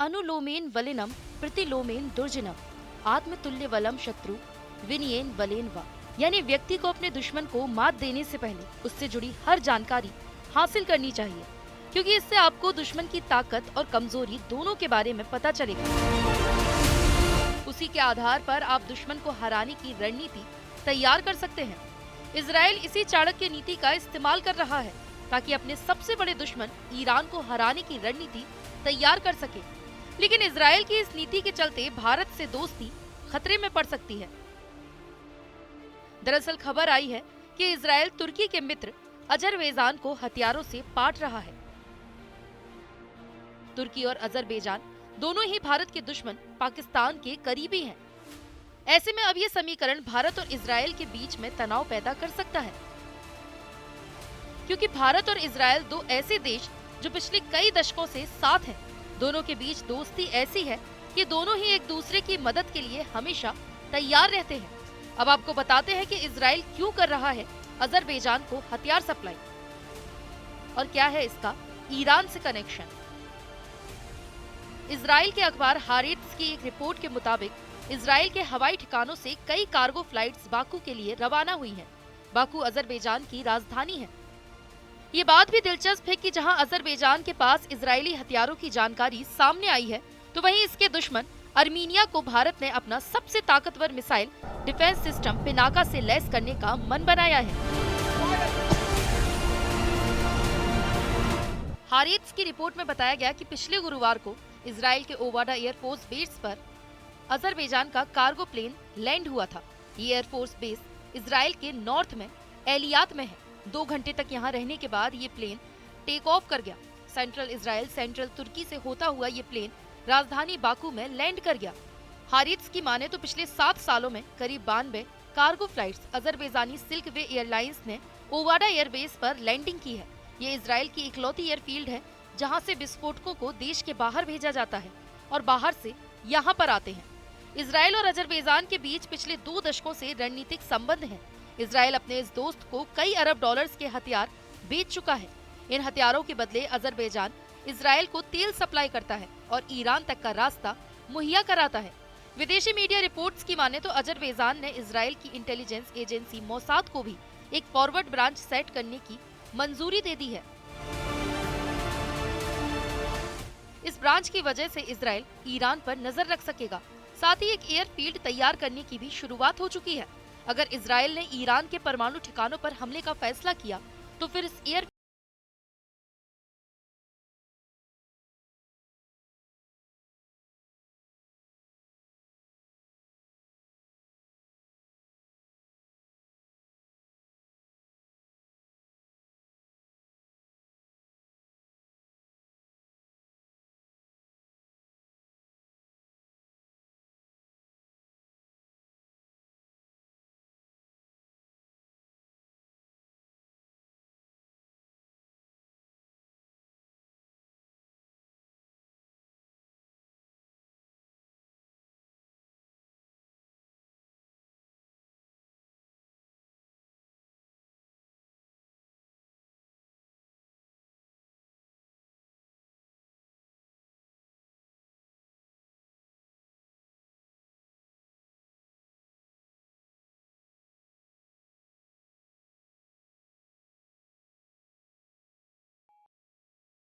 अनुलोमेन वलिनम प्रतिलोमेन दुर्जनम आत्मतुल्य वलम शत्रु विनियन वलेन वा। यानी व्यक्ति को अपने दुश्मन को मात देने से पहले उससे जुड़ी हर जानकारी हासिल करनी चाहिए, क्योंकि इससे आपको दुश्मन की ताकत और कमजोरी दोनों के बारे में पता चलेगा। उसी के आधार पर आप दुश्मन को हराने की रणनीति तैयार कर सकते हैं। इजराइल इसी चाणक्य नीति का इस्तेमाल कर रहा है ताकि अपने सबसे बड़े दुश्मन ईरान को हराने की रणनीति तैयार कर सके। लेकिन इजराइल की इस नीति के चलते भारत से दोस्ती खतरे में पड़ सकती है। दरअसल खबर आई है कि इजराइल तुर्की के मित्र अजरबैजान को हथियारों से पाट रहा है। तुर्की और अजरबैजान दोनों ही भारत के दुश्मन पाकिस्तान के करीबी हैं। ऐसे में अब ये समीकरण भारत और इजराइल के बीच में तनाव पैदा कर सकता है, क्योंकि भारत और इजराइल दो ऐसे देश जो पिछले कई दशकों से साथ हैं। दोनों के बीच दोस्ती ऐसी है कि दोनों ही एक दूसरे की मदद के लिए हमेशा तैयार रहते हैं। अब आपको बताते हैं कि इजराइल क्यों कर रहा है अजरबैजान को हथियार सप्लाई, और क्या है इसका ईरान से कनेक्शन। इजराइल के अखबार हारेट्स की एक रिपोर्ट के मुताबिक इजराइल के हवाई ठिकानों से कई कार्गो फ्लाइट्स बाकू के लिए रवाना हुई हैं। बाकू अजरबैजान की राजधानी है। ये बात भी दिलचस्प है कि जहां अजरबैजान के पास इजरायली हथियारों की जानकारी सामने आई है, तो वहीं इसके दुश्मन अर्मीनिया को भारत ने अपना सबसे ताकतवर मिसाइल डिफेंस सिस्टम पिनाका से लैस करने का मन बनाया है। हारेट्स की रिपोर्ट में बताया गया कि पिछले गुरुवार को इजराइल के ओवाडा एयरफोर्स बेस पर अजरबैजान का कार्गो प्लेन लैंड हुआ था। ये एयरफोर्स बेस इजराइल के नॉर्थ में एलियात में है। 2 घंटे तक यहाँ रहने के बाद ये प्लेन टेक ऑफ कर गया। सेंट्रल इजराइल सेंट्रल तुर्की से होता हुआ ये प्लेन राजधानी बाकू में लैंड कर गया। हारेट्स की माने तो पिछले 7 सालों में करीब 92 कार्गो फ्लाइट्स अजरबैजानी सिल्क वे एयरलाइंस ने ओवाडा एयरबेस पर लैंडिंग की है। ये इजराइल की इकलौती एयरफील्ड है जहां से विस्फोटकों को देश के बाहर भेजा जाता है और बाहर से यहां पर आते हैं। इजराइल और अजरबैजान के बीच पिछले 2 दशकों से रणनीतिक संबंध हैं। इजराइल अपने इस दोस्त को कई अरब डॉलर्स के हथियार बेच चुका है। इन हथियारों के बदले अजरबैजान इजराइल को तेल सप्लाई करता है और ईरान तक का रास्ता मुहैया कराता है। विदेशी मीडिया रिपोर्ट्स की माने तो अजरबैजान ने इजराइल की इंटेलिजेंस एजेंसी मोसाद को भी एक फॉरवर्ड ब्रांच सेट करने की मंजूरी दे दी है। इस ब्रांच की वजह से इजराइल ईरान पर नजर रख सकेगा। साथ ही एक एयरफील्ड तैयार करने की भी शुरुआत हो चुकी है। अगर इजराइल ने ईरान के परमाणु ठिकानों पर हमले का फैसला किया तो फिर इस एयर